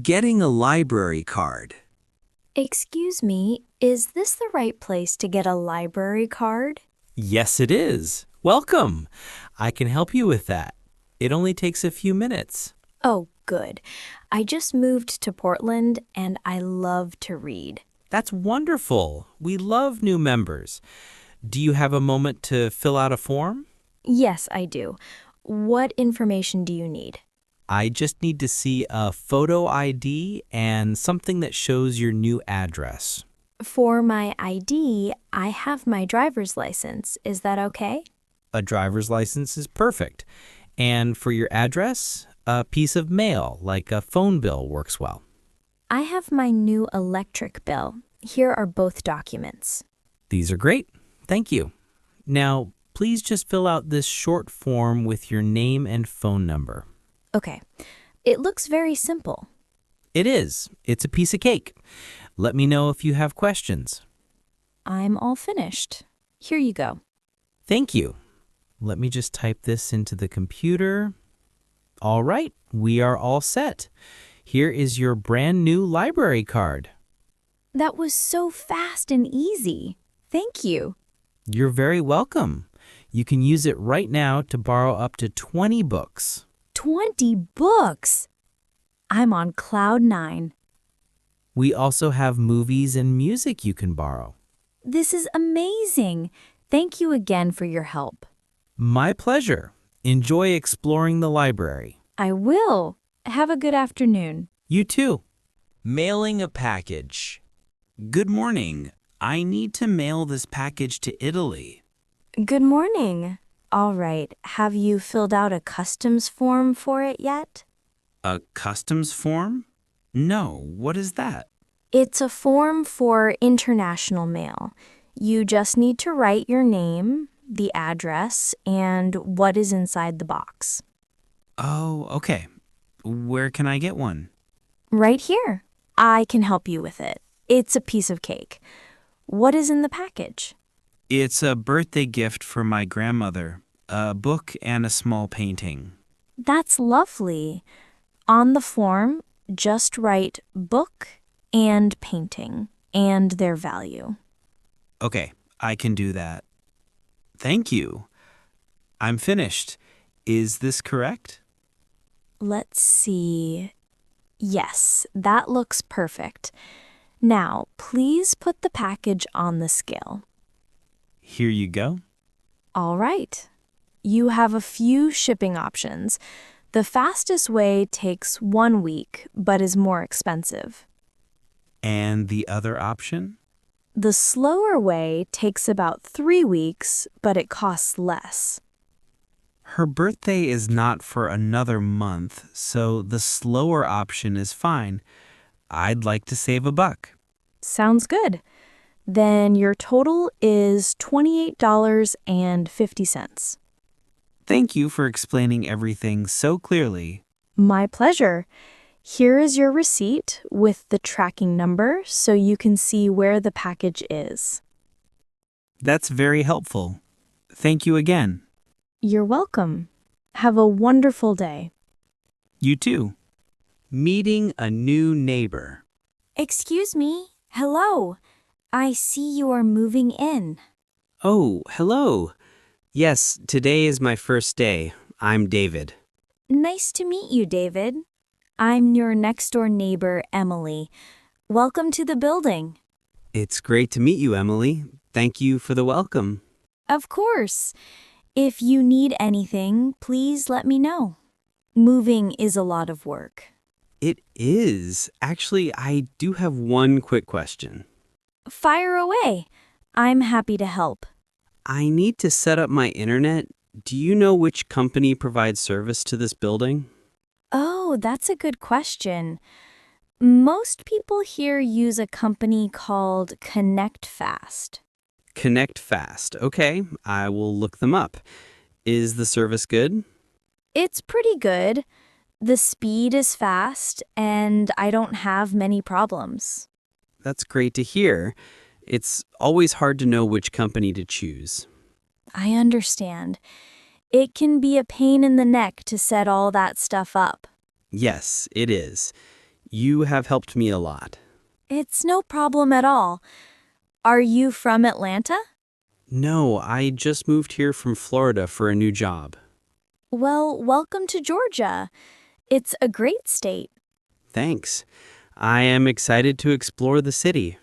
Getting a library card. Excuse me, is this the right place to get a library card? Yes, it is. Welcome. I can help you with that. It only takes a few minutes. Oh, good. I just moved to Portland and I love to read. That's wonderful. We love new members. Do you have a moment to fill out a form? Yes, I do. What information do you need? I just need to see a photo ID and something that shows your new address. For my ID, I have my driver's license. Is that okay? A driver's license is perfect. And for your address, a piece of mail, like a phone bill, works well. I have my new electric bill. Here are both documents. These are great. Thank you. Now, please just fill out this short form with your name and phone number. Okay. It looks very simple. It is. It's a piece of cake. Let me know if you have questions. I'm all finished. Here you go. Thank you. Let me just type this into the computer. All right, we are all set. Here is your brand new library card. That was so fast and easy. Thank you. You're very welcome. You can use it right now to borrow up to 20 books. 20 books! I'm on cloud 9. We also have movies and music you can borrow. This is amazing. Thank you again for your help. My pleasure. Enjoy exploring the library. I will. Have a good afternoon. You too. Mailing a package. Good morning. I need to mail this package to Italy. Good morning. All right. Have you filled out a customs form for it yet? A customs form? No, what is that? It's a form for international mail. You just need to write your name, the address, and what is inside the box. Oh, okay. Where can I get one? Right here. I can help you with it. It's a piece of cake. What is in the package? It's a birthday gift for my grandmother, a book and a small painting. That's lovely. On the form, just write book and painting and their value. Okay, I can do that. Thank you. I'm finished. Is this correct? Let's see. Yes, that looks perfect. Now, please put the package on the scale. Here you go. All right. You have a few shipping options. The fastest way takes 1 week, but is more expensive. And the other option? The slower way takes about 3 weeks, but it costs less. Her birthday is not for another month, so the slower option is fine. I'd like to save $1. Sounds good. Then your total is $28.50. Thank you for explaining everything so clearly. My pleasure. Here is your receipt with the tracking number so you can see where the package is. That's very helpful. Thank you again. You're welcome. Have a wonderful day. You too. Meeting a new neighbor. Excuse me. Hello. I see you are moving in. Oh, hello. Yes, today is my first day. I'm David. Nice to meet you, David. I'm your next-door neighbor, Emily. Welcome to the building. It's great to meet you, Emily. Thank you for the welcome. Of course. If you need anything, please let me know. Moving is a lot of work. It is. Actually, I do have one quick question. Fire away. I'm happy to help. I need to set up my internet. Do you know which company provides service to this building? Oh, that's a good question. Most people here use a company called Connect Fast. Connect Fast. Okay, I will look them up. Is the service good? It's pretty good. The speed is fast, and I don't have many problems. That's great to hear. It's always hard to know which company to choose. I understand. It can be a pain in the neck to set all that stuff up. Yes, it is. You have helped me a lot. It's no problem at all. Are you from Atlanta? No, I just moved here from Florida for a new job. Well, welcome to Georgia. It's a great state. Thanks. I am excited to explore the city.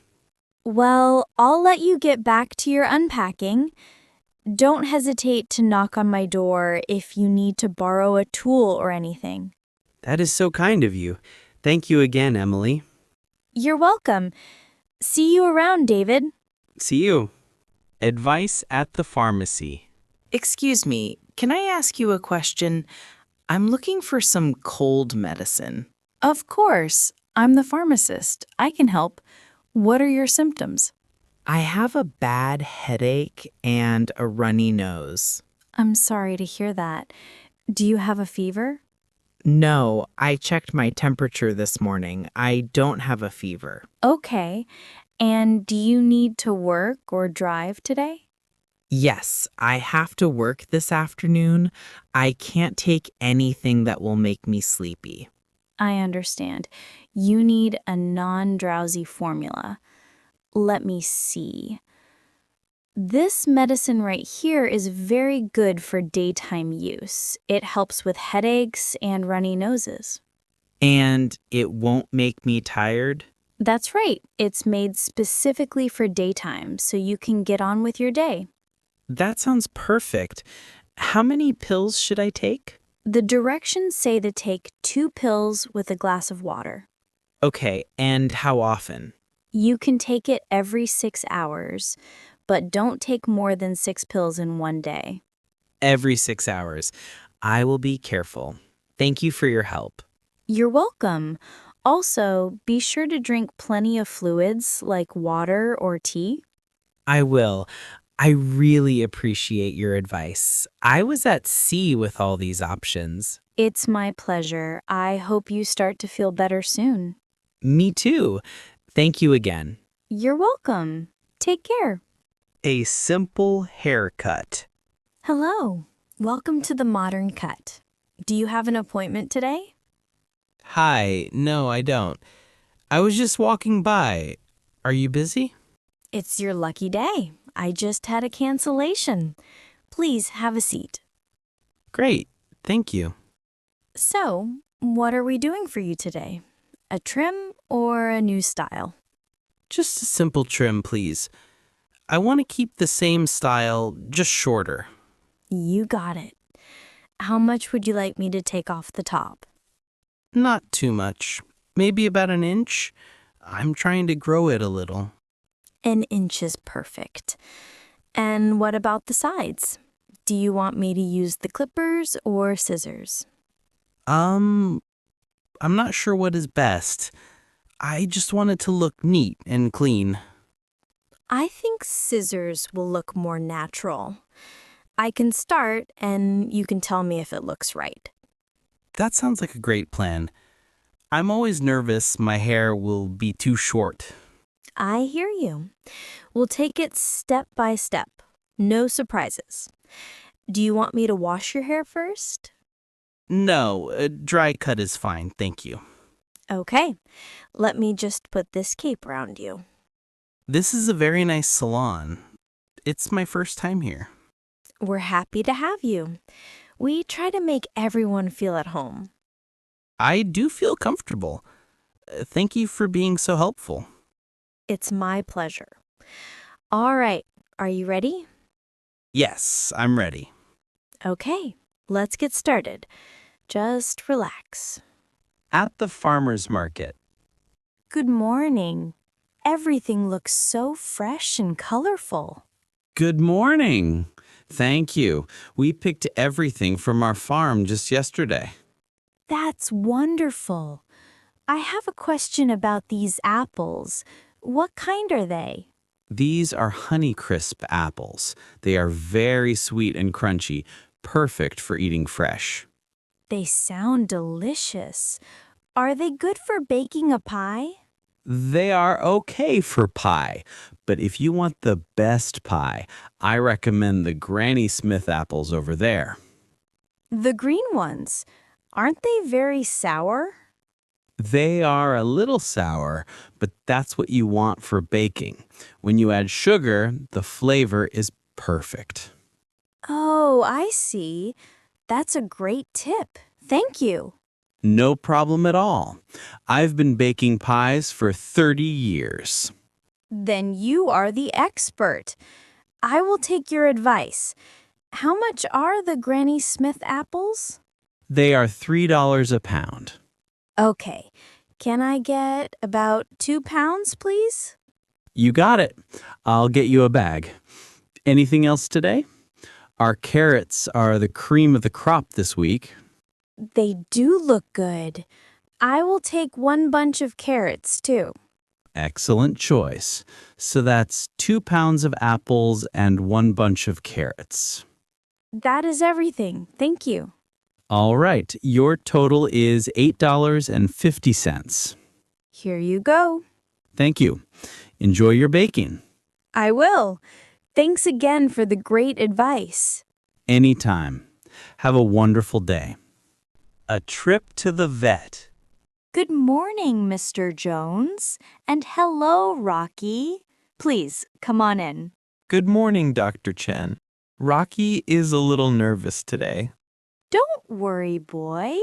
Well, I'll let you get back to your unpacking. Don't hesitate to knock on my door if you need to borrow a tool or anything. That is so kind of you. Thank you again, Emily. You're welcome. See you around, David. See you. Advice at the pharmacy. Excuse me, can I ask you a question? I'm looking for some cold medicine. Of course, I'm the pharmacist. I can help. What are your symptoms? I have a bad headache and a runny nose. I'm sorry to hear that. Do you have a fever? No, I checked my temperature this morning. I don't have a fever. Okay. And do you need to work or drive today? Yes, I have to work this afternoon. I can't take anything that will make me sleepy. I understand. You need a non-drowsy formula. Let me see. This medicine right here is very good for daytime use. It helps with headaches and runny noses. And it won't make me tired? That's right. It's made specifically for daytime, so you can get on with your day. That sounds perfect. How many pills should I take? The directions say to take 2 pills with a glass of water. Okay, and how often? You can take it every 6 hours, but don't take more than 6 pills in one day. Every 6 hours. I will be careful. Thank you for your help. You're welcome. Also, be sure to drink plenty of fluids like water or tea. I will. I really appreciate your advice. I was at sea with all these options. It's my pleasure. I hope you start to feel better soon. Me too. Thank you again. You're welcome. Take care. A simple haircut. Hello. Welcome to the Modern Cut. Do you have an appointment today? Hi. No, I don't. I was just walking by. Are you busy? It's your lucky day. I just had a cancellation. Please have a seat. Great. Thank you. So, what are we doing for you today? A trim or a new style? Just a simple trim, please. I want to keep the same style, just shorter. You got it. How much would you like me to take off the top? Not too much. Maybe about an inch. I'm trying to grow it a little. An inch is perfect. And what about the sides? Do you want me to use the clippers or scissors? I'm not sure what is best. I just want it to look neat and clean. I think scissors will look more natural. I can start and you can tell me if it looks right. That sounds like a great plan. I'm always nervous my hair will be too short. I hear you. We'll take it step by step. No surprises. Do you want me to wash your hair first? No, a dry cut is fine, thank you. Okay. Let me just put this cape around you. This is a very nice salon. It's my first time here. We're happy to have you. We try to make everyone feel at home. I do feel comfortable. Thank you for being so helpful. It's my pleasure. All right. Are you ready? Yes, I'm ready. Okay. Let's get started. Just relax. At the farmer's market. Good morning. Everything looks so fresh and colorful. Good morning. Thank you. We picked everything from our farm just yesterday. That's wonderful. I have a question about these apples. What kind are they? These are Honeycrisp apples. They are very sweet and crunchy, perfect for eating fresh. They sound delicious. Are they good for baking a pie? They are okay for pie, but if you want the best pie, I recommend the Granny Smith apples over there. The green ones. Aren't they very sour? They are a little sour, but that's what you want for baking. When you add sugar, the flavor is perfect. Oh, I see. That's a great tip. Thank you. No problem at all. I've been baking pies for 30 years. Then you are the expert. I will take your advice. How much are the Granny Smith apples? They are $3 a pound. Okay. Can I get about 2 pounds, please? You got it. I'll get you a bag. Anything else today? Our carrots are the cream of the crop this week. They do look good. I will take 1 bunch of carrots, too. Excellent choice. So that's 2 pounds of apples and 1 bunch of carrots. That is everything. Thank you. All right, your total is $8.50. Here you go. Thank you. Enjoy your baking. I will. Thanks again for the great advice. Anytime. Have a wonderful day. A trip to the vet. Good morning, Mr. Jones. And hello, Rocky. Please, come on in. Good morning, Dr. Chen. Rocky is a little nervous today. Don't worry, boy.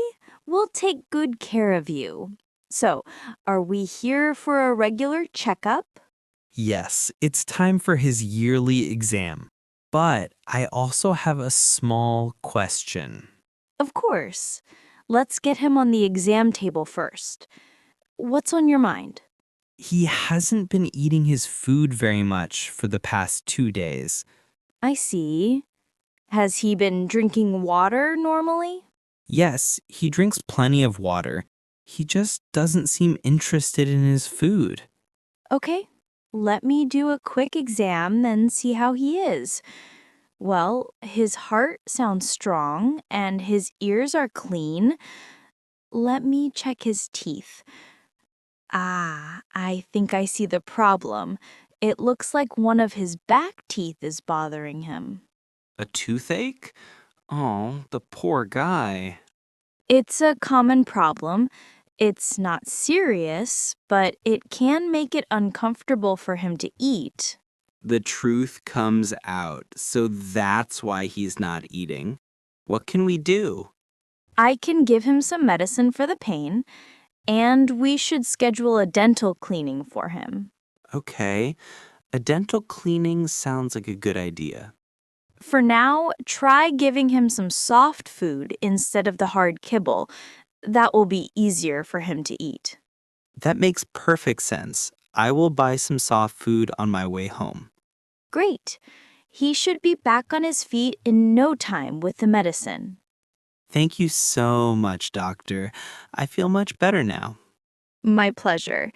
We'll take good care of you. So, are we here for a regular checkup? Yes, it's time for his yearly exam. But I also have a small question. Of course. Let's get him on the exam table first. What's on your mind? He hasn't been eating his food very much for the past 2 days. I see. Has he been drinking water normally? Yes, he drinks plenty of water. He just doesn't seem interested in his food. Okay, let me do a quick exam and see how he is. Well, his heart sounds strong and his ears are clean. Let me check his teeth. Ah, I think I see the problem. It looks like one of his back teeth is bothering him. A toothache? Oh, the poor guy. It's a common problem. It's not serious, but it can make it uncomfortable for him to eat. The truth comes out, so that's why he's not eating. What can we do? I can give him some medicine for the pain, and we should schedule a dental cleaning for him. Okay, a dental cleaning sounds like a good idea. For now, try giving him some soft food instead of the hard kibble. That will be easier for him to eat. That makes perfect sense. I will buy some soft food on my way home. Great. He should be back on his feet in no time with the medicine. Thank you so much, doctor. I feel much better now. My pleasure.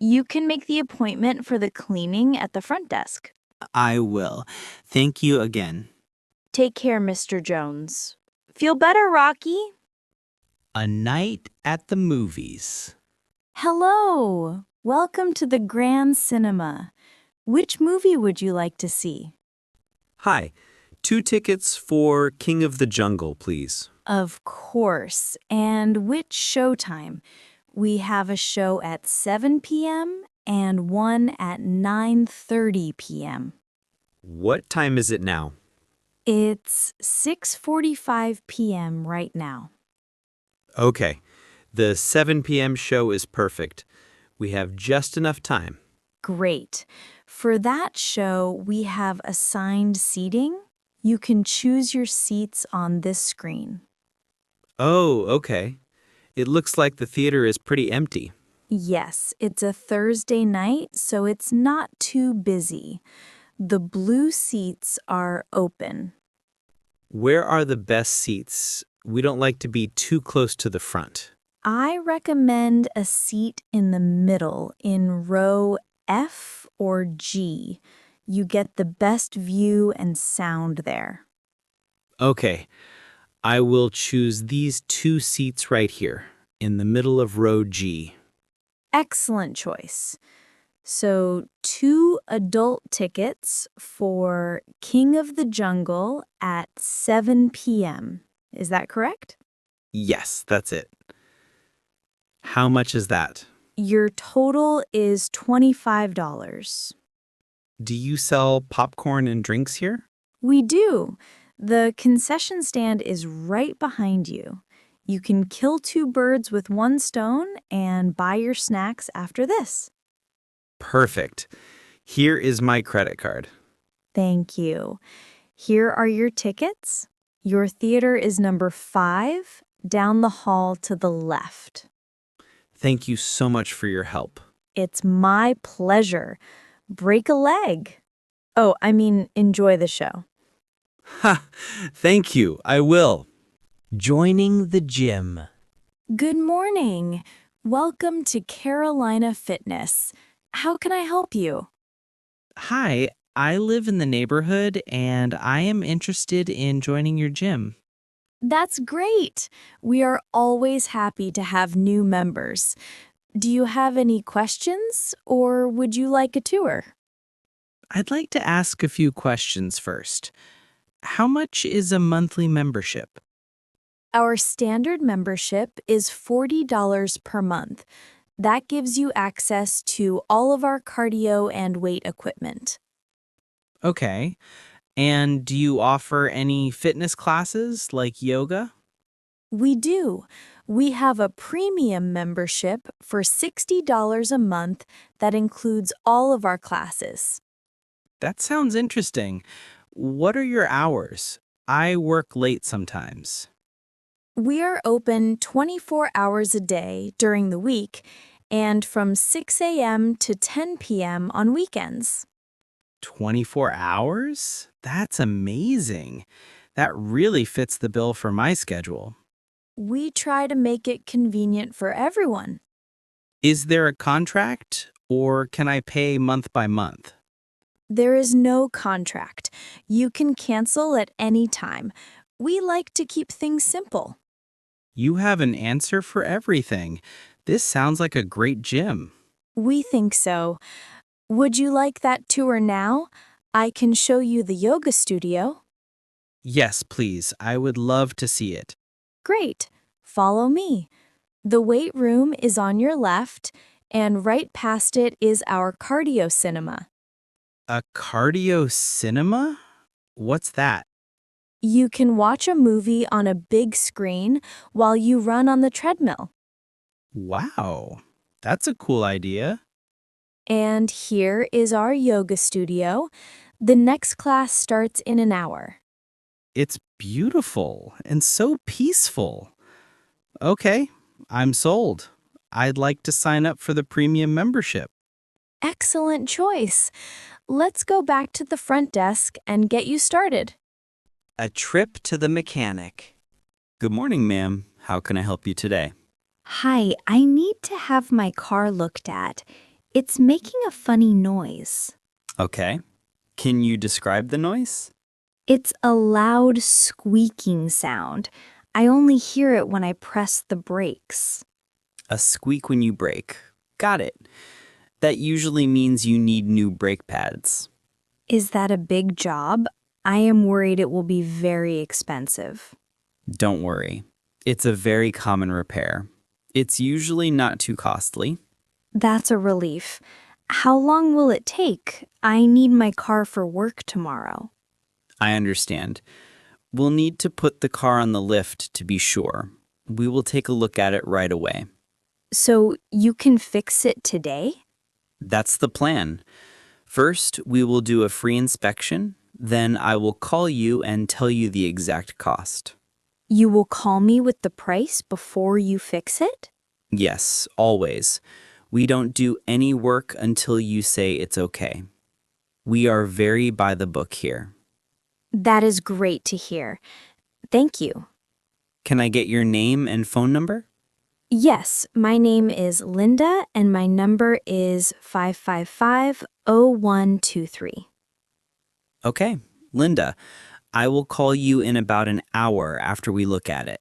You can make the appointment for the cleaning at the front desk. I will. Thank you again. Take care, Mr. Jones. Feel better, Rocky? A night at the movies. Hello. Welcome to the Grand Cinema. Which movie would you like to see? Hi. 2 tickets for King of the Jungle, please. Of course. And which showtime? We have a show at 7 p.m. and one at 9:30 p.m. What time is it now? It's 6:45 p.m. right now. Okay. The 7 p.m. show is perfect. We have just enough time. Great. For that show, we have assigned seating. You can choose your seats on this screen. Oh, okay. It looks like the theater is pretty empty. Yes, it's a Thursday night, so it's not too busy. The blue seats are open. Where are the best seats? We don't like to be too close to the front. I recommend a seat in the middle in row F or G. You get the best view and sound there. Okay. I will choose these 2 seats right here, in the middle of row G. Excellent choice. So 2 adult tickets for King of the Jungle at 7 p.m. Is that correct? Yes, that's it. How much is that? Your total is $25. Do you sell popcorn and drinks here? We do. The concession stand is right behind you. You can kill two birds with one stone and buy your snacks after this. Perfect. Here is my credit card. Thank you. Here are your tickets. Your theater is number 5, down the hall to the left. Thank you so much for your help. It's my pleasure. Break a leg. Oh, I mean, enjoy the show. Ha! Thank you. I will. Joining the gym. Good morning. Welcome to Carolina Fitness. How can I help you? Hi, I live in the neighborhood and I am interested in joining your gym. That's great. We are always happy to have new members. Do you have any questions or would you like a tour? I'd like to ask a few questions first. How much is a monthly membership? Our standard membership is $40 per month. That gives you access to all of our cardio and weight equipment. Okay. And do you offer any fitness classes like yoga? We do. We have a premium membership for $60 a month that includes all of our classes. That sounds interesting. What are your hours? I work late sometimes. We are open 24 hours a day during the week and from 6 a.m. to 10 p.m. on weekends. 24 hours? That's amazing. That really fits the bill for my schedule. We try to make it convenient for everyone. Is there a contract or can I pay month by month? There is no contract. You can cancel at any time. We like to keep things simple. You have an answer for everything. This sounds like a great gym. We think so. Would you like that tour now? I can show you the yoga studio. Yes, please. I would love to see it. Great. Follow me. The weight room is on your left, and right past it is our cardio cinema. A cardio cinema? What's that? You can watch a movie on a big screen while you run on the treadmill. Wow, that's a cool idea. And here is our yoga studio. The next class starts in an hour. It's beautiful and so peaceful. Okay, I'm sold. I'd like to sign up for the premium membership. Excellent choice. Let's go back to the front desk and get you started. A trip to the mechanic. Good morning, ma'am. How can I help you today? Hi, I need to have my car looked at. It's making a funny noise. Okay. Can you describe the noise? It's a loud squeaking sound. I only hear it when I press the brakes. A squeak when you brake. Got it. That usually means you need new brake pads. Is that a big job? I am worried it will be very expensive. Don't worry. It's a very common repair. It's usually not too costly. That's a relief. How long will it take? I need my car for work tomorrow. I understand. We'll need to put the car on the lift to be sure. We will take a look at it right away. So you can fix it today? That's the plan. First, we will do a free inspection. Then I will call you and tell you the exact cost. You will call me with the price before you fix it? Yes, always. We don't do any work until you say it's okay. We are very by the book here. That is great to hear. Thank you. Can I get your name and phone number? Yes, my name is Linda and my number is 555-0123. Okay, Linda, I will call you in about an hour after we look at it.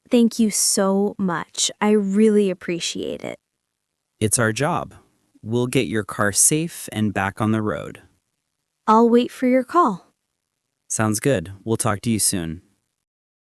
Thank you so much. I really appreciate it. It's our job. We'll get your car safe and back on the road. I'll wait for your call. Sounds good. We'll talk to you soon.